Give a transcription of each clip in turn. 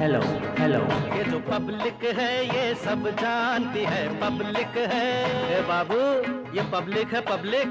Hello hello. ये जो public है ये सब जानती है, पब्लिक है ए बाबू, ये पब्लिक है पब्लिक।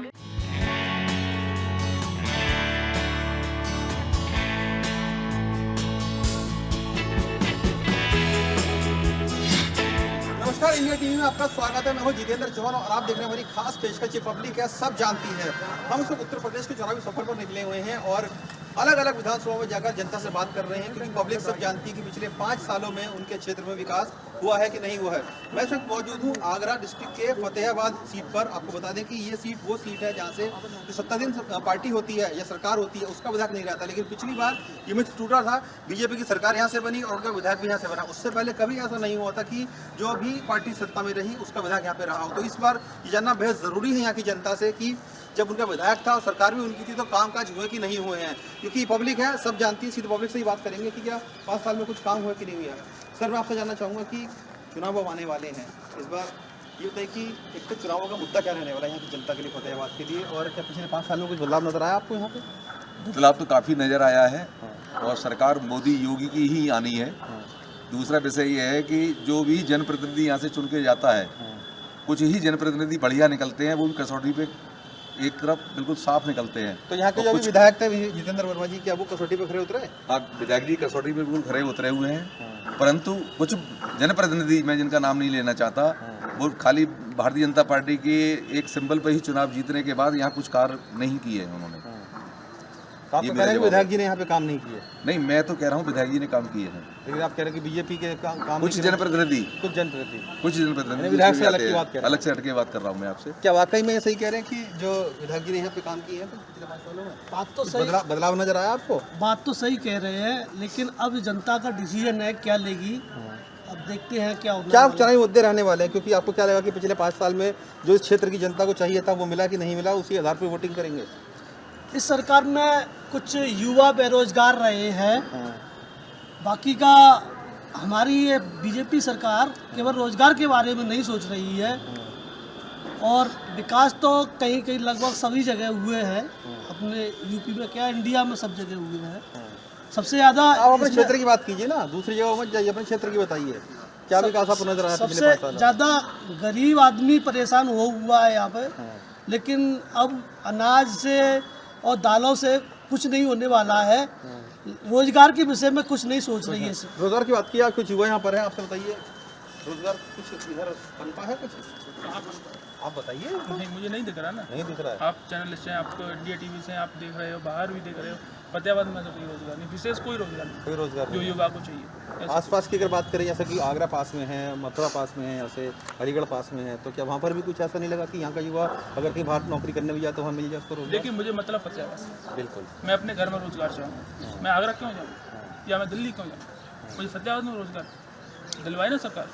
नमस्कार, इंडिया टीवी में आपका स्वागत है। मैं हूं जितेंद्र चौहान और आप देख रहे हैं हमारी खास पेशकश। पब्लिक है सब जानती है। हम इस वक्त उत्तर प्रदेश के चुनावी सफर पर निकले हुए हैं और अलग अलग विधानसभा में जाकर जनता से बात कर रहे हैं, क्योंकि पब्लिक सब जानती है कि पिछले 5 सालों में उनके क्षेत्र में विकास हुआ है कि नहीं हुआ है। मैं इस वक्त मौजूद हूँ आगरा डिस्ट्रिक्ट के फतेहाबाद सीट पर। आपको बता दें कि ये सीट वो सीट है जहाँ से जो सत्ताधीन पार्टी होती है या सरकार होती है उसका विधायक नहीं रहता, लेकिन पिछली बार ये मिथ टूटा था। बीजेपी की सरकार यहाँ से बनी और उनका विधायक भी यहाँ से बना। उससे पहले कभी ऐसा नहीं हुआ था कि जो भी पार्टी सत्ता में रही उसका विधायक यहाँ पे रहा हो। तो इस बार ये जानना बेहद ज़रूरी है यहाँ की जनता से कि जब उनका विधायक था और सरकार भी उनकी थी तो कामकाज हुए कि नहीं हुए हैं, क्योंकि पब्लिक है सब जानती है। सीधे पब्लिक से ही बात करेंगे कि क्या 5 साल में कुछ काम हुआ कि नहीं हुआ। सर, मैं आपसे जानना चाहूँगा कि चुनाव अब आने वाले हैं, इस बार ये बताइए कि एक तो चुनावों का मुद्दा क्या रहने वाला है यहाँ की जनता के लिए, फतेहाबाद के लिए, और क्या पिछले 5 साल में कुछ बदलाव नजर आया आपको यहाँ पे? बदलाव तो काफ़ी नज़र आया है और सरकार मोदी योगी की ही आनी है। दूसरा विषय ये है कि जो भी जनप्रतिनिधि यहाँ से चुन के जाता है, कुछ ही जनप्रतिनिधि बढ़िया निकलते हैं, वो भी कसौटी पे एक तरफ बिल्कुल साफ निकलते हैं। तो यहाँ के जो विधायक थे जितेंद्र वर्मा जी, क्या वो कसौटी पे खड़े उतरे? हाँ, विधायक जी कसौटी पे बिल्कुल खड़े उतरे हुए हैं, परंतु कुछ जनप्रतिनिधि, मैं जिनका नाम नहीं लेना चाहता, वो खाली भारतीय जनता पार्टी के एक सिंबल पर ही चुनाव जीतने के बाद यहाँ कुछ कार्य नहीं किए हैं उन्होंने। तो आप तो कह रहे हैं कि विधायक जी ने यहाँ पे काम नहीं किए? नहीं, मैं तो कह रहा हूँ विधायक जी ने काम किए हैं, लेकिन आप कह रहे हैं कि बीजेपी के काम कुछ जनप्रतिनिधि विधायक से अलग की बात कर रहे हैं। अलग से हटके बात कर रहा हूँ मैं आपसे। क्या वाकई में सही कह रहे हैं कि जो विधायक जी ने यहाँ पे काम किए हैं पिछले 5 सालों में? बात तो सही, बदलाव नजर आया आपको? बात तो सही कह रहे हैं, लेकिन अब जनता का डिसीजन है क्या लेगी। अब देखते हैं क्या होगा। क्या चुनावी मुद्दे रहने वाले हैं, क्योंकि आपको क्या लगा कि पिछले 5 साल में जो इस क्षेत्र की जनता को चाहिए था वो मिला कि नहीं मिला, उसी आधार पर वोटिंग करेंगे? इस सरकार में कुछ युवा बेरोजगार रहे हैं, बाकी का हमारी ये बीजेपी सरकार केवल रोजगार के बारे में नहीं सोच रही है, और विकास तो कहीं कहीं लगभग सभी जगह हुए हैं। अपने यूपी में क्या, इंडिया में सब जगह हुए हैं। सबसे ज़्यादा आप अपने क्षेत्र की बात कीजिए ना, दूसरी जगह मत जाइए, अपने क्षेत्र की बताइए क्या विकास आपको नजर आया पिछले 5 साल में? ज़्यादा गरीब आदमी परेशान हुआ है यहाँ पे, लेकिन अब अनाज से और दालों से कुछ नहीं होने वाला है। रोजगार के विषय में कुछ नहीं सोच रही है। रोजगार की बात की, कुछ युवा यहाँ पर है, आपसे बताइए रोजगार कुछ इधर बनता है? कुछ आप बताइए। नहीं, मुझे नहीं दिख रहा ना। नहीं दिख रहा है? आप चैनल से, आपको इंडिया टीवी से आप देख रहे हो, बाहर भी देख रहे हो। फतेहाबाद में तो कोई रोजगार नहीं, विशेष कोई रोजगार नहीं, कोई रोजगार जो युवा को चाहिए। आसपास की अगर बात करें, जैसे कि आगरा पास में है, मथुरा पास में है, ऐसे अलीगढ़ पास में है, तो क्या वहाँ पर भी कुछ ऐसा नहीं लगा कि यहाँ का युवा अगर कहीं बाहर नौकरी करने भी जाए तो वहाँ मिल जाए उसको रोजगार? देखिए, मुझे मतलब फतेहाबाद से, बिल्कुल मैं अपने घर में रोजगार चाहूँ। मैं आगरा क्यों जाऊँ या मैं दिल्ली क्यों जाऊँ? मुझे फतेहाबाद में रोजगार दिलवाए ना सरकार,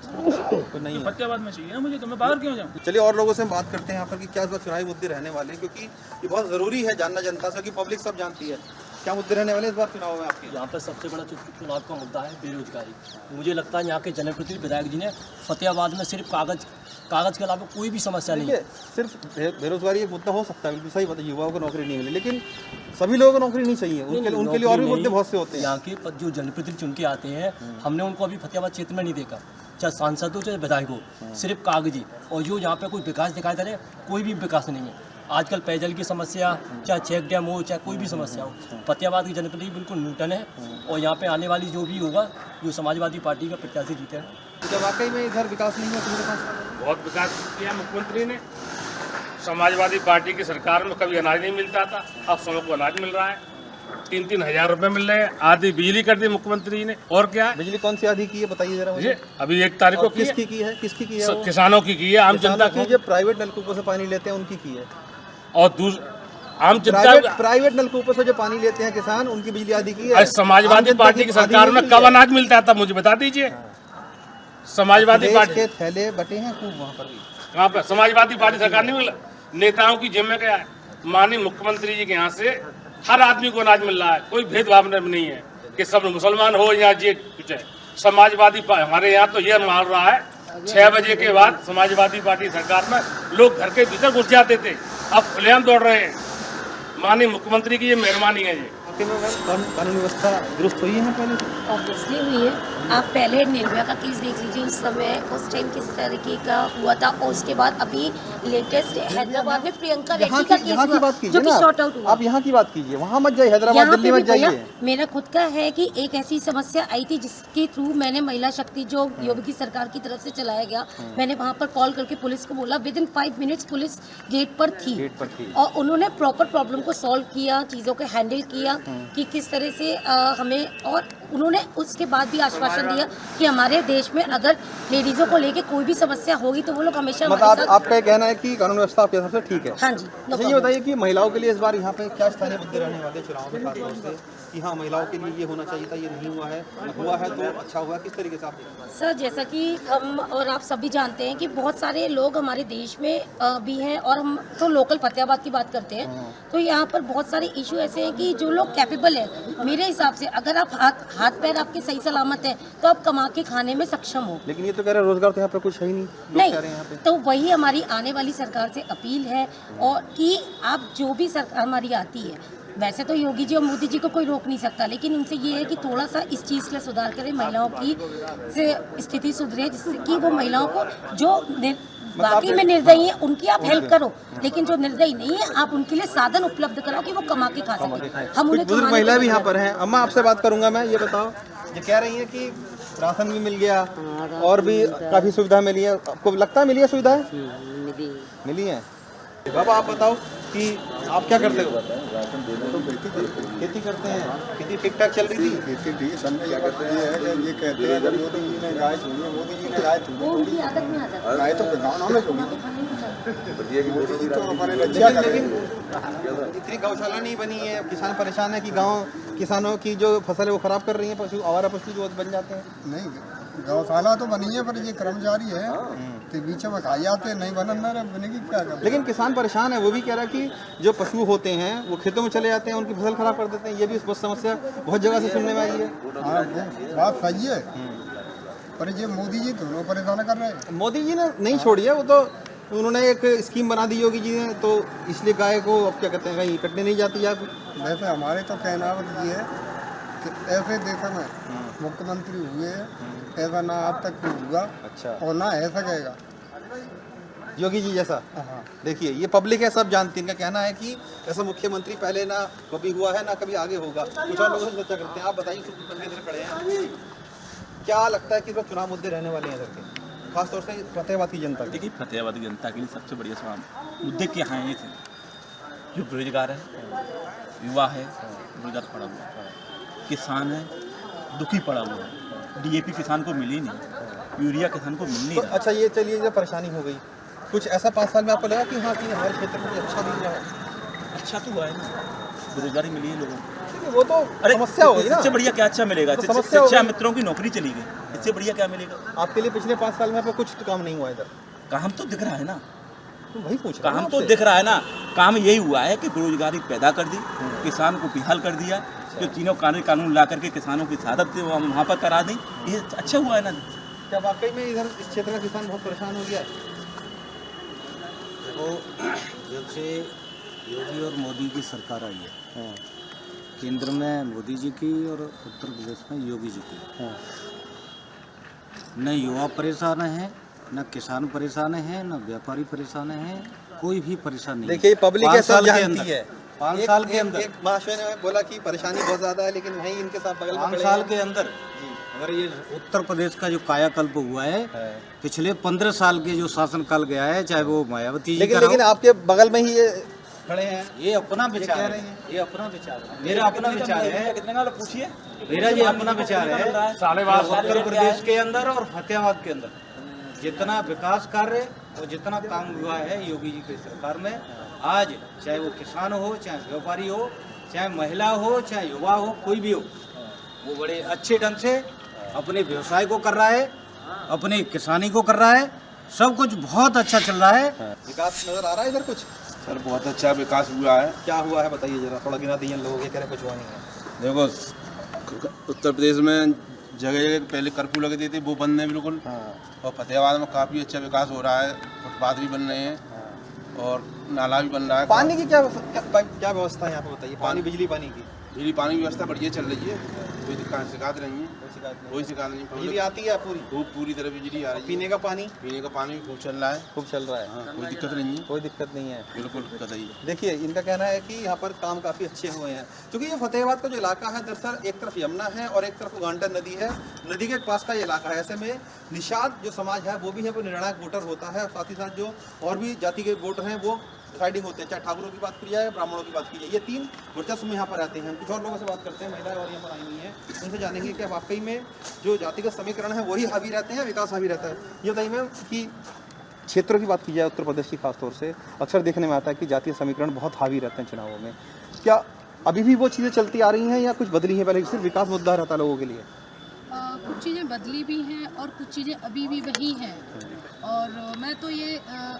तो नहीं फतेहाबाद में चाहिए ना मुझे, तो मैं बाहर क्यों जाऊँ? चलिए और लोगों से हम बात करते हैं यहाँ पर कि क्या इस बार चुनावी मुद्दे रहने वाले हैं, क्योंकि ये बहुत ज़रूरी है जानना जनता से, कि पब्लिक सब जानती है। क्या मुद्दे रहने वाले इस बार चुनाव में आपके? यहाँ पर सबसे बड़ा चुनाव का मुद्दा है बेरोजगारी। मुझे लगता है यहाँ के जनप्रतिनिधि विधायक जी ने फतेहाबाद में सिर्फ कागज़ के अलावा कोई भी समस्या नहीं है। सिर्फ बेरोजगारी एक मुद्दा हो सकता है, बिल्कुल सही बात है, युवाओं को नौकरी नहीं मिली, लेकिन सभी लोगों को नौकरी नहीं चाहिए। उनके लिए और भी मुद्दे बहुत से होते हैं। यहाँ के जो जनप्रतिनिधि चुन के आते हैं, हमने उनको अभी फतेहाबाद क्षेत्र में नहीं देखा, चाहे सांसद हो चाहे विधायक हो, सिर्फ कागजी। और जो यहाँ पे कोई विकास दिखाई दे रहे, कोई भी विकास नहीं है। आजकल पेयजल की समस्या, चाहे चेक डैम हो, चाहे कोई भी समस्या हो, फतेहाबाद की जनप्रतिनिधि बिल्कुल न्यूटन है। और यहाँ पे आने वाली जो भी होगा, जो समाजवादी पार्टी का प्रत्याशी जीते हैं। तो वाकई में इधर विकास नहीं हुआ पिछले 5 साल में? बहुत विकास किया मुख्यमंत्री ने। समाजवादी पार्टी की सरकार में कभी अनाज नहीं मिलता था, अब सबों को अनाज मिल रहा है। 3-3 हज़ार रुपये मिल रहे हैं। आधी बिजली कर दी मुख्यमंत्री ने। और क्या है? बिजली कौन सी आधी की है बताइए जरा मुझे। अभी 1 तारीख को किसकी की है? किसकी की है? किसानों की है, आम जनता की। जो प्राइवेट नलकूपों से पानी लेते हैं उनकी की है, और आम जनता प्राइवेट नलकूपों से जो पानी लेते हैं किसान, उनकी बिजली आधी की है। समाजवादी पार्टी की सरकार में कब अनाज मिलता था मुझे बता दीजिए। समाजवादी पार्टी के थैले बटे हैं खूब वहाँ पर भी। कहाँ पर? समाजवादी पार्टी सरकार नहीं मिला। नेताओं की जिम्मे क्या है? माननीय मुख्यमंत्री जी के यहाँ से हर आदमी को अनाज मिल रहा है, कोई भेदभाव नहीं है कि सब मुसलमान हो या जे कुछ है। समाजवादी हमारे यहाँ तो ये मान रहा है 6 बजे के बाद समाजवादी पार्टी सरकार में लोग घर के भीतर घुस जाते थे, अब खुलेआम दौड़ रहे हैं। माननीय मुख्यमंत्री की ये मेहरबानी है। ये वाकई में मैम कानून व्यवस्था दुरुस्त हुई है पहले से? ऑब्वियसली हुई है। आप पहले निर्भया का केस देख लीजिए, उस समय उस टाइम किस तरीके का हुआ था, और उसके बाद अभी लेटेस्ट हैदराबाद में प्रियंका रेड्डी का केस यहाँ की हुआ बात जो कीजिए कि ना, शॉर्ट आउट हुआ। आप यहाँ की बात कीजिए, वहाँ मत जाइए, हैदराबाद यहाँ दिल्ली पे भी मत भैया जाइए। मेरा खुद का है कि एक ऐसी समस्या आई थी जिसके थ्रू मैंने महिला शक्ति जो योगी सरकार की तरफ से चलाया गया, मैंने वहाँ पर कॉल करके पुलिस को बोला, within 5 minutes police gate पर थी और उन्होंने प्रॉपर प्रॉब्लम को सॉल्व किया, चीज़ों को हैंडल किया कि किस तरह से हमें, और उन्होंने उसके बाद भी आश्वासन दिया कि हमारे देश में अगर लेडीज़ों को लेके कोई भी समस्या होगी तो वो लोग हमेशा मतलब हमारे साथ। आपका ये कहना है कि कानून व्यवस्था आपके हिसाब से ठीक है? हाँ जी, no अच्छा, ये problem। बताइए कि महिलाओं के लिए इस बार यहाँ पे क्या स्थानीय मुद्दे रहने वाले चुनाव में, खासतौर से कि हाँ महिलाओं के लिए ये होना चाहिए था, ये नहीं हुआ है, हुआ है तो अच्छा हुआ, किस तरीके से आप देखते हैं? सर, जैसा कि हम और आप सभी जानते हैं कि बहुत सारे लोग हमारे देश में भी हैं, और हम तो लोकल फतेहाबाद की बात करते हैं, तो यहाँ पर बहुत सारे इशू ऐसे हैं कि जो लोग कैपेबल है, मेरे हिसाब से अगर आप हाथ पैर आपके सही सलामत है तो आप कमा के खाने में सक्षम हो। लेकिन ये तो कह रहे हैं रोजगार तो यहाँ पे कुछ है ही नहीं, लोग कह रहे हैं यहाँ पे। नहीं, तो वही हमारी आने वाली सरकार से अपील है, और कि आप जो भी सरकार हमारी आती है, वैसे तो योगी जी और मोदी जी को कोई रोक नहीं सकता, लेकिन उनसे ये है कि थोड़ा सा इस चीज़ का सुधार करें, महिलाओं की से स्थिति सुधरे, जिससे कि वो महिलाओं को जो बाकी में निर्दयी है उनकी आप हेल्प करो, लेकिन जो निर्दयी नहीं है आप उनके लिए साधन उपलब्ध कराओ कि वो कमा के खा सके। हम उन्हें बुजुर्ग महिला भी यहाँ पर हैं। अम्मा, आपसे बात करूंगा मैं, ये बताओ, ये कह रही हैं कि राशन भी मिल गया और भी काफ़ी सुविधा मिली है, आपको लगता है मिली है सुविधाएं? मिली है। बाबा आप बताओ कि आप क्या करते हो? खेती करते हैं। खेती ठीक ठाक चल रही थी? खेती ठीक है। समझ क्या कहते हैं, ये कहते हैं जब मोदी जी ने गाय छोड़ी है, मोदी जी ने गाय छोड़ी, गाय तो गाँव में छोड़ी, मोदी जी तो हमारे रक्षा कर रहे हैं। इतनी गौशाला नहीं बनी है, किसान परेशान है कि गांव किसानों की जो फसल है वो खराब कर रही है पशु, आवारा पशु जो बन जाते हैं। नहीं, गौशाला तो बनी है, पर ये कर्मचारी है तो बीच में खा जाते हैं, नहीं बनेगी क्या कर। लेकिन किसान परेशान है, वो भी कह रहा है कि जो पशु होते हैं वो खेतों में चले जाते हैं, उनकी फसल खराब कर देते हैं। ये भी बहुत समस्या बहुत जगह से सुनने में आई है। हाँ, बात सही है, पर ये मोदी जी दोनों परेशान कर रहे हैं। मोदी जी ने नहीं छोड़ी है, वो तो उन्होंने एक स्कीम बना दी योगी जी ने, तो इसलिए गाय को अब क्या कहते हैं कहीं कटने नहीं जाती है। वैसे हमारे तो कहना ये है कि ऐसे देश में मुख्यमंत्री हुए हैं, ऐसा ना आज तक कोई हुआ, अच्छा, और ना है सकेगा योगी जी जैसा। हाँ। देखिए ये पब्लिक है, सब जानती है। इनका कहना है कि ऐसा मुख्यमंत्री पहले ना कभी हुआ है ना कभी आगे होगा। कुछ और लोगों से चर्चा करते हैं। आप बताइए, इधर खड़े हैं, क्या लगता है कि इस चुनाव मुद्दे रहने वाले हैं इधर के, खासतौर से फतेहाबाद की जनता के? देखिए, फतेहाबाद की जनता के लिए सबसे बढ़िया सवाल मुद्दे क्या हैं? ये थे जो बेरोजगार है, युवा है बेरोजगार पड़ा हुआ है, किसान है दुखी पड़ा हुआ है, डीएपी किसान को मिली नहीं, यूरिया किसान को मिल नहीं तो रहा। अच्छा ये चलिए, जब परेशानी हो गई, कुछ ऐसा 5 साल में आपको लगा कि हाँ कि हमारे क्षेत्र में अच्छा भी रहा? अच्छा तो हुआ है ना, बेरोजगारी मिली है लोगों को। वो तो समस्या होगी ना। इससे बढ़िया क्या अच्छा मिलेगा? तो समस्या शिक्षा होगी। मित्रों की नौकरी चली गई, इससे बढ़िया क्या मिलेगा? आपके लिए पिछले 5 साल में आपको कुछ काम नहीं हुआ इधर? काम तो दिख रहा है ना, तो वही पूछ रहा हूं काम तो आपसे। दिख रहा है ना। काम यही हुआ है कि बेरोजगारी पैदा कर दी, किसान को बेहाल कर दिया, जो तीनों कानून ला करके किसानों की शहादत वहाँ पर करा दी, ये अच्छा हुआ है ना। क्या वाकई में इधर इस क्षेत्र का किसान बहुत परेशान हो गया है? तो जब से योगी और मोदी की सरकार आई है, केंद्र में मोदी जी की और उत्तर प्रदेश में योगी जी की, न युवा परेशान है, न किसान परेशान है, न व्यापारी परेशान है, कोई भी परेशान नहीं। देखिए पब्लिक है, सब जानती अंदर है। 5 साल के अंदर एक महाशय ने बोला कि परेशानी बहुत ज्यादा है, लेकिन वहीं इनके साथ बगल में 5 खड़े साल हैं। के अंदर अगर ये उत्तर प्रदेश का जो कायाकल्प हुआ है, पिछले 15 साल के जो शासनकाल गया है, चाहे वो मायावती जी का लेकिन आपके बगल में ही ये खड़े हैं। ये अपना विचार है, ये अपना विचार है, मेरा अपना विचार है, कितने का पूछिए, मेरा ये अपना विचार है। 12.5 उत्तर प्रदेश के अंदर और फतेहाबाद के अंदर जितना विकास कार्य और जितना काम हुआ है योगी जी की सरकार में, आज चाहे वो किसान हो, चाहे व्यापारी हो, चाहे महिला हो, चाहे युवा हो, कोई भी हो, वो बड़े अच्छे ढंग से अपने व्यवसाय को कर रहा है, अपनी किसानी को कर रहा है, सब कुछ बहुत अच्छा चल रहा है। विकास नजर आ रहा है इधर कुछ? सर बहुत अच्छा विकास हुआ है। क्या हुआ है बताइए जरा, थोड़ा गिना दीजिए लोगों के, कह रहे कुछ हुआ नहीं है। देखो उत्तर प्रदेश में जगह जगह पहले कर्फ्यू लगे थे, वो बंद है बिल्कुल। और फतेहाबाद में काफ़ी अच्छा विकास हो रहा है, फुटपाथ भी बन रहे हैं और नाला भी बन रहा है। पानी की क्या व्यवस्था है यहाँ पे बताइए? पानी, बिजली पानी की बिजली पानी की व्यवस्था बढ़िया चल रही है, कोई शिकायत नहीं है, कोई शिकायत नहीं। बिजली आती है पूरी? पूरी तरह बिजली आ रही है। पीने का पानी भी खूब चल रहा है। खूब चल रहा है। हाँ, कोई दिक्कत नहीं है। कोई दिक्कत नहीं है। बिल्कुल कतई। देखिए, इनका कहना है कि यहाँ पर काम काफ़ी अच्छे हुए हैं, क्योंकि ये फतेहाबाद का जो इलाका है दरअसल एक तरफ यमुना है और एक तरफ गांडा नदी है, नदी के पास का ये इलाका है। ऐसे में निषाद जो समाज है वो भी है, वो निर्णायक वोटर होता है, साथ ही साथ जो और भी जाति के वोटर हैं वो डिसाइडिंग होते हैं, चाहे ठाकुरों की बात की जाए, ब्राह्मणों की बात की जाए। ये तीन वर्चस्व में यहाँ पर रहते हैं। कुछ और लोगों से बात करते हैं, महिलाएं और यहाँ पर आई हुई हैं, उनसे जानेंगे कि वाकई में जो जातिगत समीकरण है वही हावी रहते हैं, विकास हावी रहता है। ये बताइए मैम कि क्षेत्रों की बात की जाए उत्तर प्रदेश की खासतौर से, अक्सर देखने में आता है कि जातीय समीकरण बहुत हावी रहते हैं चुनावों में। क्या अभी भी वो चीज़ें चलती आ रही हैं या कुछ बदली हैं? पहले सिर्फ विकास मुद्दा रहता है लोगों के लिए? कुछ चीज़ें बदली भी हैं और कुछ चीज़ें अभी भी वही हैं। और मैं तो ये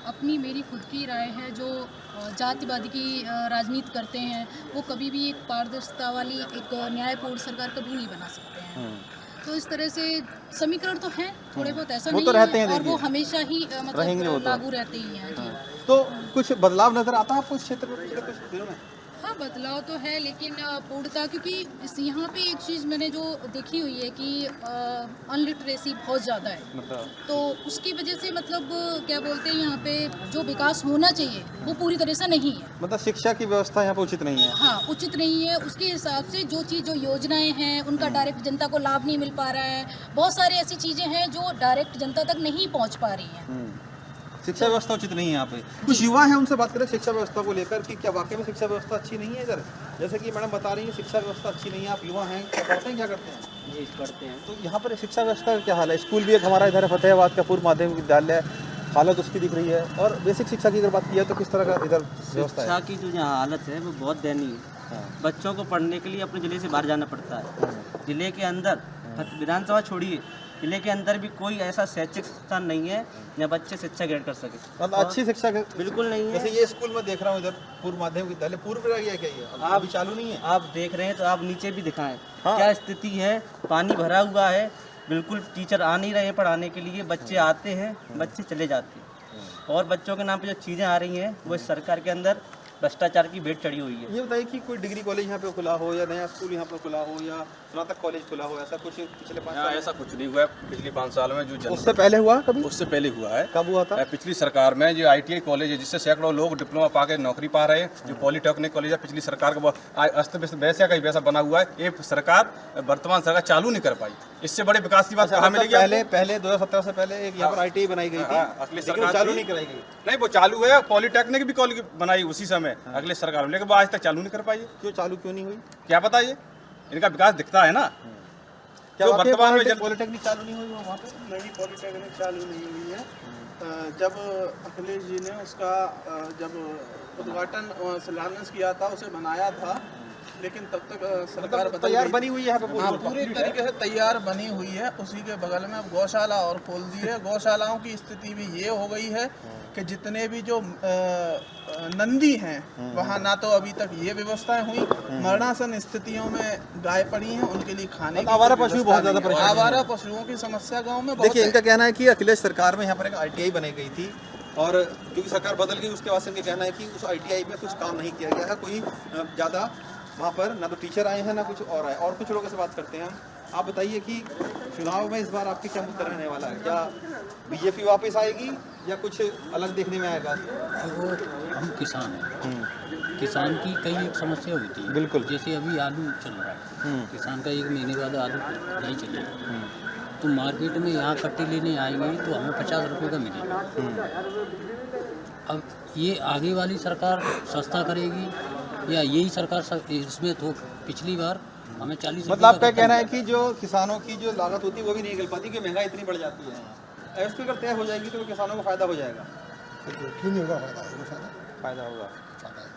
अपनी मेरी खुद की राय है, जो जातिवादी की राजनीति करते हैं वो कभी भी एक पारदर्शिता वाली एक न्यायपूर्ण सरकार कभी नहीं बना सकते हैं। तो इस तरह से समीकरण तो हैं थोड़े बहुत, ऐसा वो नहीं तो रहते हैं, है, और वो देखिए। हमेशा ही रहेंगे वो मतलब तो। लागू रहते ही हैं जी। तो कुछ बदलाव नजर आता है आपको इस क्षेत्र में पिछले कुछ दिनों में? हाँ, बदलाव तो है, लेकिन पूर्णता, क्योंकि यहाँ पे एक चीज़ मैंने जो देखी हुई है कि अनलिटरेसी बहुत ज़्यादा है, तो उसकी वजह से मतलब क्या बोलते हैं, यहाँ पे जो विकास होना चाहिए वो पूरी तरह से नहीं है। मतलब शिक्षा की व्यवस्था यहाँ पर उचित नहीं है? हाँ, उचित नहीं है। उसके हिसाब से जो योजनाएं हैं उनका डायरेक्ट जनता को लाभ नहीं मिल पा रहा है। बहुत सारी ऐसी चीज़ें हैं जो डायरेक्ट जनता तक नहीं पहुँच पा रही हैं। शिक्षा व्यवस्था उचित नहीं है यहाँ पे। कुछ युवा हैं, उनसे बात करें शिक्षा व्यवस्था को लेकर कि क्या वाकई में शिक्षा व्यवस्था अच्छी नहीं है इधर? जैसे कि मैडम बता रही हैं शिक्षा व्यवस्था अच्छी नहीं है, आप युवा हैं, क्या पढ़ते हैं, क्या करते हैं? ये पढ़ते हैं। तो यहाँ पर शिक्षा व्यवस्था का क्या हाल है? स्कूल भी एक हमारा इधर है, फतेहाबाद का पूर्व माध्यमिक विद्यालय, हालत उसकी दिख रही है। और बेसिक शिक्षा की अगर बात की जाए तो किस तरह का इधर व्यवस्था है? शिक्षा की जो यहाँ हालत है वो बहुत दयनीय है। बच्चों को पढ़ने के लिए अपने ज़िले से बाहर जाना पड़ता है। ज़िले के अंदर विधानसभा छोड़िए, ज़िले के अंदर भी कोई ऐसा शैक्षिक संस्थान नहीं है जहाँ बच्चे शिक्षा ग्रहण कर सके। मतलब अच्छी शिक्षा बिल्कुल नहीं है। जैसे ये स्कूल में देख रहा हूँ इधर पूर्व माध्यमिक विद्यालय, पूर्व रह गया क्या ये? अब अभी चालू नहीं है? आप देख रहे हैं तो आप नीचे भी दिखाएं क्या स्थिति है। पानी भरा हुआ है, बिल्कुल टीचर आ नहीं रहे हैं पढ़ाने के लिए। बच्चे आते हैं, बच्चे चले जाते हैं, और बच्चों के नाम पे जो चीज़ें आ रही हैं वो इस सरकार के अंदर भ्रष्टाचार की भेंट चढ़ी हुई है। ये बताइए कि कोई डिग्री कॉलेज यहाँ पे खुला हो या नया स्कूल यहाँ पे खुला हो या स्नातक कॉलेज खुला हो, ऐसा कुछ पिछले 5 साल? ऐसा कुछ नहीं हुआ है पिछले 5 साल में। जो उससे पहले हुआ कभी? उससे पहले हुआ है। कब हुआ था? पिछली सरकार में जो ITI कॉलेज है जिससे सैकड़ों लोग डिप्लोमा पा के नौकरी पा रहे हैं, जो पॉलिटेक्निक कॉलेज है पिछली सरकार का अस्त व्यस्त वैसा का ही वैसा बना हुआ है। ये सरकार वर्तमान सरकार चालू नहीं कर पाई। इससे बड़े विकास की बात कहाँ मिलेगी? पहले 2017 से पहले एक यहाँ पर ITI बनाई गई थी, अगली लेकिन सरकार चालू नहीं कराई गई। नहीं, वो चालू है। पॉलिटेक्निक भी कॉलेज बनाई उसी समय अगले सरकार में, लेकिन वो आज तक चालू नहीं कर पाई। क्यों चालू क्यों नहीं हुई? क्या पता, ये इनका विकास दिखता है ना। क्या वर्तमान में पॉलिटेक्निक चालू नहीं हुई वहाँ पे? नहीं, पॉलिटेक्निक चालू नहीं हुई है। जब अखिलेश जी ने उसका जब उद्घाटन शिलान्यास किया था, उसे बनाया था, लेकिन तब तक सरकार बदल तैयार गई। बनी हुई है यहाँ पे? हाँ, पूरी तरीके से तैयार बनी हुई है। उसी के बगल में अब गौशाला और खोल दी है। गौशालाओं की स्थिति भी ये हो गई है कि जितने भी जो नंदी हैं वहाँ ना तो अभी तक ये व्यवस्थाएं हुई, मरणासन स्थितियों में गाय पड़ी हैं, उनके लिए खाने की आवारा पशु बहुत ज्यादा परेशान हैं। आवारा पशुओं की समस्या गाँव में बहुत देखिए, है। इनका कहना है कि अखिलेश सरकार में यहाँ पर एक ITI बनाई गई थी और क्योंकि सरकार बदल गई उसके बाद से इनका कहना है कि उस ITI में कुछ काम नहीं किया गया है। कोई ज़्यादा वहाँ पर ना तो टीचर आए हैं ना कुछ और आए। और कुछ लोगों से बात करते हैं। आप बताइए कि चुनाव में इस बार आपके क्या मुद्दा रहने वाला है? क्या बीजेपी वापस आएगी या कुछ अलग देखने में आएगा? वो हम किसान हैं, किसान की कई एक समस्या होती है। बिल्कुल। जैसे अभी आलू चल रहा है, किसान का 1 महीने बाद आलू नहीं चलेगा, तो मार्केट में यहाँ कट्टे लेने आएंगे तो हमें 50 रुपये का मिलेगा। अब ये आगे वाली सरकार सस्ता करेगी या यही सरकार इसमें तो पिछली बार हमें 40 मतलब आपका कहना है कि जो किसानों की जो लागत होती है वो भी नहीं निकल पाती कि महंगाई इतनी बढ़ जाती है। एमएसपी अगर तय हो जाएगी तो किसानों को फायदा हो जाएगा? क्यों नहीं होगा फायदा होगा।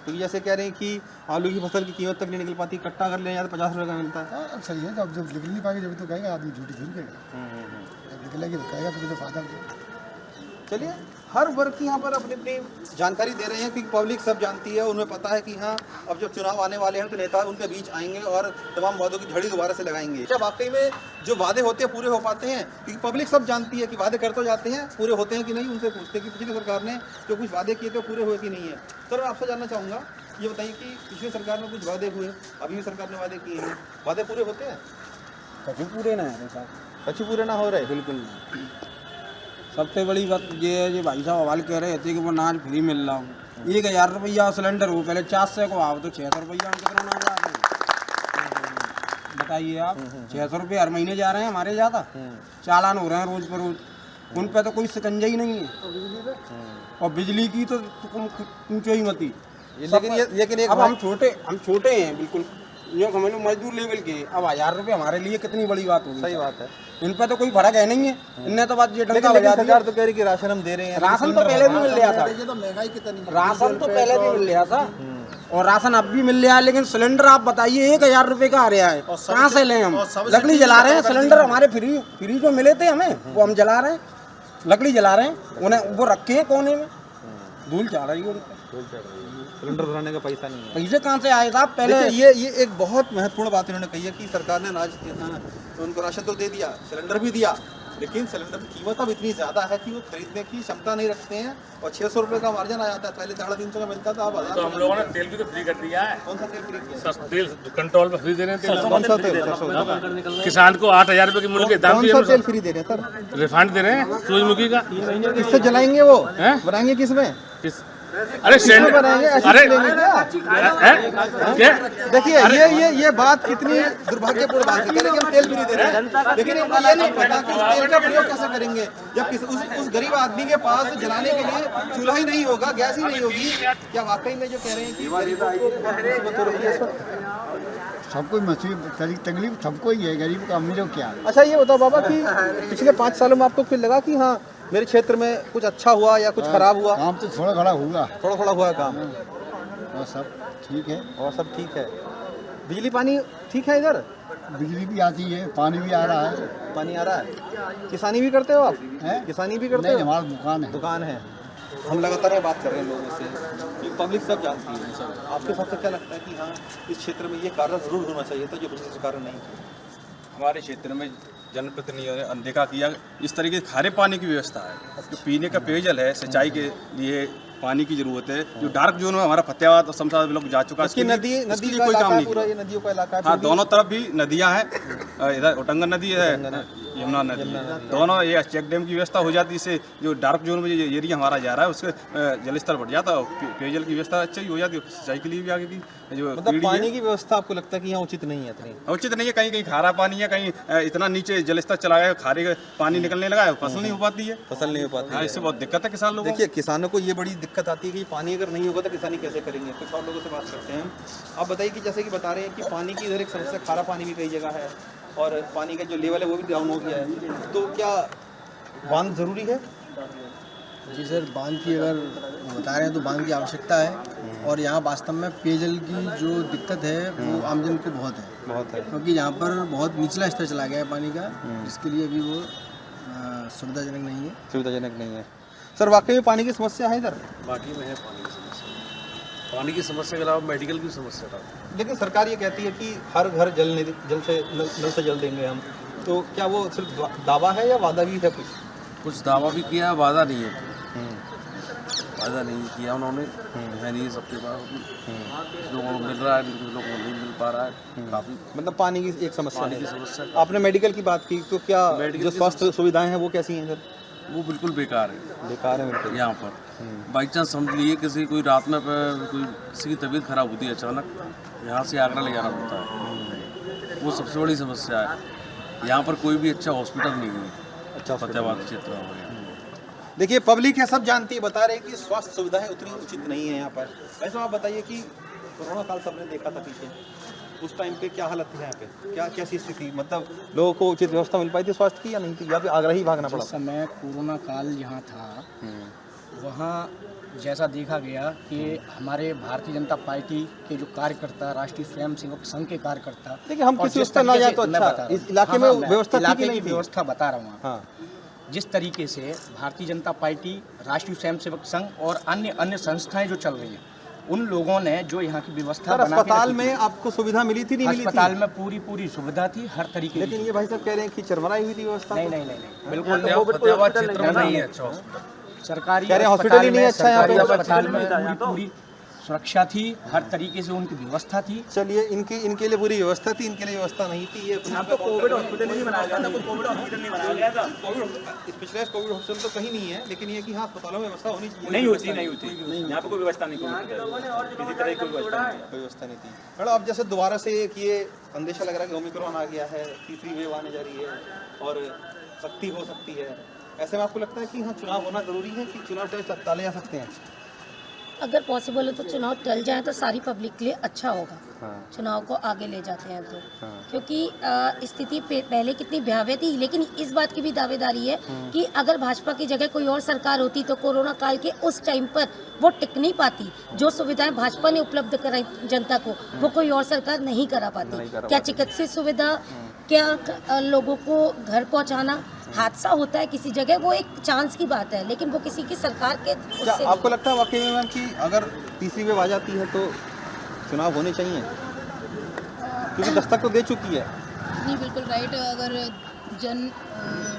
तो जैसे कह रहे हैं कि आलू की फसल की कीमत तक नहीं निकल पाती, कट्टा अगर ले जाए तो 50 रुपये का मिलता है। हाँ, सही है। जब निकल नहीं पाएगी जब तो कहेगा आदमी झूठी झूठ कहेगा, जब निकलेगी तो कहेगा कि मुझे फायदा हो। चलिए, हर वर्ग की यहाँ पर अपनी अपनी जानकारी दे रहे हैं, क्योंकि पब्लिक सब जानती है, उन्हें पता है कि हाँ अब जब चुनाव आने वाले हैं तो नेता उनके बीच आएंगे और तमाम वादों की झड़ी दोबारा से लगाएंगे। क्या वाकई में जो वादे होते हैं पूरे हो पाते हैं? क्योंकि पब्लिक सब जानती है कि वादे कर तो जाते हैं, पूरे होते हैं कि नहीं उनसे पूछते हैं कि पिछली सरकार ने जो कुछ वादे किए थे पूरे हुए कि नहीं है। सर, मैं आपसे जानना चाहूँगा, ये बताइए कि पिछली सरकार में कुछ वादे हुए, अभी भी सरकार ने वादे किए हैं, वादे पूरे होते हैं? कभी पूरे ना है साहब, कभी पूरे ना हो रहे? बिल्कुल नहीं। सबसे बड़ी बात ये है, जो भाई साहब सवाल कह रहे थे कि वो अनाज फ्री मिल रहा हो, 1000 रुपया सिलेंडर हो, पहले 400 को आओ तो 600 रुपया कितना अनाज आ गया बताइए आप। 600 रुपये हर महीने जा रहे हैं हमारे, ज़्यादा चालान हो रहे हैं रोज़ पर रोज़, उन पर तो कोई शिकंजा ही नहीं है। और बिजली की तो पूछो ही मत ही। लेकिन अब हम छोटे हैं बिल्कुल, ये समझ लो मजदूर लेवल के, अब 1000 रुपये हमारे लिए कितनी बड़ी बात होगी। सही बात है, इन पर तो कोई फर्क है नहीं है। इनने तो बात ये लेकिन सरकार तो कह रही कि राशन हम दे रहे हैं। राशन तो पहले भी मिल रहा था, तो महंगाई कितनी, राशन तो पहले भी मिल रहा था और राशन अब भी मिल रहा है, लेकिन सिलेंडर आप बताइए 1000 रुपये का आ रहा है, कहाँ से लें हम? लकड़ी जला रहे हैं, सिलेंडर हमारे फ्री जो मिले थे हमें वो हम जला रहे हैं, लकड़ी जला रहे हैं, उन्हें वो रखे हैं कोने में, धूल चढ़ रही है, सिलेंडर भराने का पैसा नहीं है। पैसे कहाँ से आए साहब? पहले ये एक बहुत महत्वपूर्ण बात इन्होंने कही है कि सरकार ने अनाज उनको राशन तो दे दिया, सिलेंडर भी दिया, लेकिन सिलेंडर की कीमत अब इतनी ज़्यादा है कि वो खरीदने की क्षमता नहीं रखते हैं और 600 रुपये का मार्जिन आ जाता है। पहले 350 का मिलता था, अब 1000। तो हम लोगों ने तेल भी तो फ्री कर दिया है। कौन सा तेल फ्री किया? तेल कंट्रोल पर फ्री दे रहे हैं तेल। कौन सा तेल? किसान को 8000 रुपये की मूल्य के दाम कौन सा तेल फ्री दे रहे हैं सर? रिफंड दे रहे हैं सूरजमुखी का। किससे जलाएंगे वो? बनाएंगे किसमें? अरे देखिए ये बात कितनी दुर्भाग्यपूर्ण बात है कि हम तेल फ्री दे रहे हैं, लेकिन इनको ये नहीं पता कि उस तेल का प्रयोग कैसे करेंगे जब उस गरीब आदमी के पास जलाने के लिए चूल्हा ही नहीं होगा, गैस ही नहीं होगी। क्या वाकई में जो कह रहे हैं कि गरीबों को मुसीबत हो रही है इस वक्त? सबको तकलीफ सबको ही है, गरीब का अमीरों क्या। अच्छा ये बताओ बाबा कि पिछले 5 सालों में आपको फिर लगा कि हाँ मेरे क्षेत्र में कुछ अच्छा हुआ या कुछ खराब हुआ? काम तो थोड़ा थोड़ा हुआ है काम, और सब ठीक है। और सब ठीक है। बिजली पानी ठीक है इधर? बिजली भी आती है, पानी भी आ रहा है। पानी आ रहा है। किसानी भी करते हो आप? किसानी भी करते हो? हमारा दुकान है। हम लगातार ये बात कर रहे हैं लोगों से, ये पब्लिक सब जानती है। आपके हिसाब से क्या लगता है कि हाँ इस क्षेत्र में ये कार्य जरूर होना चाहिए था जो पिछले सरकार ने नहीं किया? हमारे क्षेत्र में जनप्रतिनिधियों ने अनदेखा किया। इस तरीके से खारे पानी की व्यवस्था है, जो पीने का पेयजल है, सिंचाई के लिए पानी की जरूरत है। जो डार्क जोन में हमारा फतेहाबाद और शमशाबाद ब्लॉक जा चुका है, नदी कोई काम नहीं पूरा ये नदियों का इलाका है। हाँ, दोनों तरफ भी नदियाँ हैं, इधर उटंगन नदी है, यमुना नदी, दोनों ये चेक डैम की व्यवस्था हो जाती है। इससे जो डार्क जोन में जो एरिया हमारा जा रहा है उसके जलस्तर बढ़ जाता है, पेयजल की व्यवस्था अच्छी हो जाती है, सिंचाई के लिए भी आगे की जो मतलब पानी की व्यवस्था आपको लगता है कि यहाँ उचित नहीं है? इतनी उचित नहीं है, कहीं कहीं खारा पानी है, कहीं इतना नीचे जलस्तर चला गया, खारे का पानी निकलने लगा है, फसल नहीं हो पाती है। फसल नहीं हो पाती है, इससे बहुत दिक्कत है किसान लोगों को। देखिए किसानों को ये बड़ी दिक्कत आती है कि पानी अगर नहीं होगा तो किसानी कैसे करेंगे। कुछ और लोगों से बात करते हैं। आप बताइए कि जैसे कि बता रहे हैं कि पानी की इधर एक समस्या, खारा पानी भी कई जगह है और पानी का जो लेवल है वो भी डाउन हो गया है, तो क्या बांध जरूरी है? जी सर, बांध की अगर बता रहे हैं तो बांध की आवश्यकता है और यहाँ वास्तव में पेयजल की जो दिक्कत है वो आमजन को बहुत है, क्योंकि यहाँ पर बहुत निचला स्तर चला गया है पानी का, जिसके लिए अभी वो सुविधाजनक नहीं है। सर वाकई में पानी की समस्या है इधर? वाकई में है पानी की समस्या। पानी की समस्या के अलावा मेडिकल की समस्या है। लेकिन सरकार ये कहती है कि हर घर नल से जल देंगे हम, तो क्या वो सिर्फ दावा है या वादा भी है? कुछ दावा भी किया, वादा नहीं है। वादा नहीं किया उन्होंने, है नहीं सबके पास। कुछ लोगों को मिल रहा है, कुछ लोगों को नहीं मिल पा रहा है। काफ़ी मतलब पानी की एक समस्या है। आपने मेडिकल की बात की, तो क्या जो स्वास्थ्य सुविधाएं हैं वो कैसी हैं इधर? वो बिल्कुल बेकार है बिल्कुल यहाँ पर। बाई चांस समझ लीजिए किसी रात में किसी की तबीयत खराब होती है अचानक, यहाँ से आगरा ले जाना पड़ता है, वो सबसे बड़ी समस्या है। यहाँ पर कोई भी अच्छा हॉस्पिटल नहीं है, अच्छा फतेहाबाद क्षेत्र में। देखिए पब्लिक है, सब जानती है, बता रहे हैं कि स्वास्थ्य सुविधाएं उतनी उचित नहीं है यहाँ पर। वैसे आप बताइए कि कोरोना काल सबने देखा था पीछे, उस टाइम पे क्या हालत थी यहाँ पे, क्या कैसी स्थिति, मतलब लोगों को उचित व्यवस्था मिल पाई थी स्वास्थ्य की या नहीं थी, या फिर आगरा ही भागना पड़ा? जिस समय कोरोना काल यहाँ था वहाँ जैसा देखा गया कि हमारे भारतीय जनता पार्टी के जो कार्यकर्ता, राष्ट्रीय स्वयंसेवक संघ के कार्यकर्ता, देखिए हम किसी उस पर ना जाए तो अच्छा, इस इलाके में व्यवस्था इलाके की व्यवस्था बता रहा हूँ। जिस तरीके से भारतीय जनता पार्टी, राष्ट्रीय स्वयंसेवक संघ और अन्य संस्थाएं जो चल रही हैं, उन लोगों ने जो यहाँ की व्यवस्था बना के अस्पताल रखी में आपको सुविधा मिली थी, नहीं मिली थी? अस्पताल में पूरी सुविधा थी, हर तरीके की। लेकिन ये भाई साहब कह रहे हैं कि चरमराई हुई थी व्यवस्था। नहीं, बिल्कुल सरकारी कह रहे हैं हॉस्पिटल ही नहीं है अच्छा यहाँ पे। अस्पताल में पूरी सुरक्षा थी, हर तरीके से उनकी व्यवस्था थी। चलिए, इनके लिए पूरी व्यवस्था थी, इनके लिए व्यवस्था नहीं थी। ये कोविड हॉस्पिटल नहीं बनाया गया था, कोविड हॉस्पिटल नहीं बनाया गया था। स्पेशलाइज्ड कोविड हॉस्पिटल तो कहीं नहीं है, लेकिन ये कि हाँ अस्पतालों में व्यवस्था होनी चाहिए। नहीं होती यहाँ पे कोई व्यवस्था नहीं, किसी तरह की कोई व्यवस्था नहीं थी। मैडम, अब जैसे दोबारा से एक ये अंदेशा लग रहा है कि ओमिक्रॉन आ गया है, तीसरी वेव आने जा रही है और सख्ती हो सकती है, ऐसे में आपको लगता है कि हाँ चुनाव होना जरूरी है कि चुनाव टाले जा सकते हैं? अगर पॉसिबल हो तो चुनाव टल जाए तो सारी पब्लिक के लिए अच्छा होगा। चुनाव को आगे ले जाते हैं तो क्योंकि स्थिति पहले कितनी भयावह थी, लेकिन इस बात की भी दावेदारी है कि अगर भाजपा की जगह कोई और सरकार होती तो कोरोना काल के उस टाइम पर वो टिक नहीं पाती। जो सुविधाएं भाजपा ने उपलब्ध कराई जनता को, वो कोई और सरकार नहीं करा पाती। क्या चिकित्सीय सुविधा, क्या लोगों को घर पहुंचाना, हादसा होता है किसी जगह, वो एक चांस की बात है, लेकिन वो किसी की सरकार के उससे आपको लगता है वाकई में मैम कि अगर तीसरी वेव आ जाती है तो चुनाव होने चाहिए? क्योंकि दस्तक तो दे चुकी है। नहीं, बिल्कुल राइट। अगर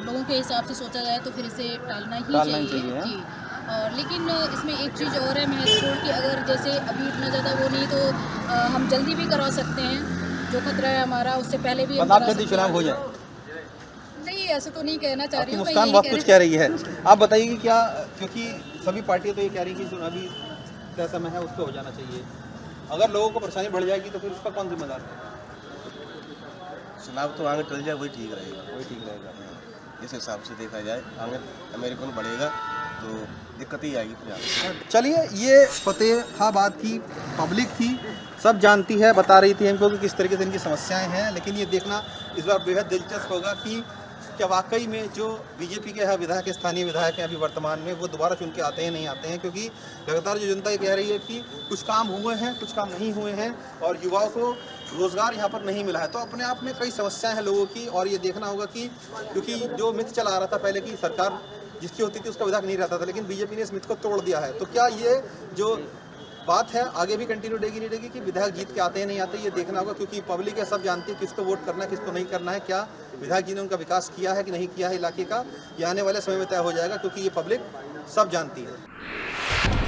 लोगों के हिसाब से सोचा जाए तो फिर इसे टालना ही चाहिए जी। और लेकिन इसमें एक चीज़ और है महत्वपूर्ण कि अगर जैसे अभी इतना ज़्यादा वो नहीं तो हम जल्दी भी करवा सकते हैं। जो खतरा है हमारा उससे पहले भी जल्दी चुनाव हो जाए। नहीं, ऐसे तो नहीं कहना चाह रही हूँ। मुस्कान बहुत कुछ कह रही है, आप बताइए कि क्या, क्योंकि सभी पार्टियां तो ये कह रही कि चुनावी तय समय है उस पर हो जाना चाहिए, अगर लोगों को परेशानी बढ़ जाएगी तो फिर उसका कौन जिम्मेदार है? चुनाव तो आगे टल जाए वही ठीक रहेगा। इस हिसाब से देखा जाए आगे अमेरिकन बढ़ेगा तो दिक्कत ही आएगी फिर। चलिए, ये फतेहाबाद की पब्लिक थी, सब जानती है, बता रही थी हमको कि किस तरीके से इनकी समस्याएं हैं। लेकिन ये देखना इस बार बेहद दिलचस्प होगा कि क्या वाकई में जो बीजेपी के विधायक, स्थानीय विधायक हैं अभी वर्तमान में, वो दोबारा चुन के आते हैं नहीं आते हैं। क्योंकि लगातार जो जनता ये कह रही है कि कुछ काम हुए हैं, कुछ काम नहीं हुए हैं और युवाओं को रोज़गार यहाँ पर नहीं मिला है। तो अपने आप में कई समस्याएं हैं लोगों की, और ये देखना होगा कि क्योंकि जो मिथ चला आ रहा था पहले की सरकार जिसकी होती थी उसका विधायक नहीं रहता था, लेकिन बीजेपी ने इस मिथ को तोड़ दिया है। तो क्या ये जो बात है आगे भी कंटिन्यू रहेगी कि विधायक जीत के आते हैं नहीं आते, ये देखना होगा। क्योंकि पब्लिक है, सब जानती है किसको वोट करना है, किसको नहीं करना है, क्या विधायक जी ने उनका विकास किया है कि नहीं किया है इलाके का, ये आने वाले समय में तय हो जाएगा, क्योंकि ये पब्लिक सब जानती है।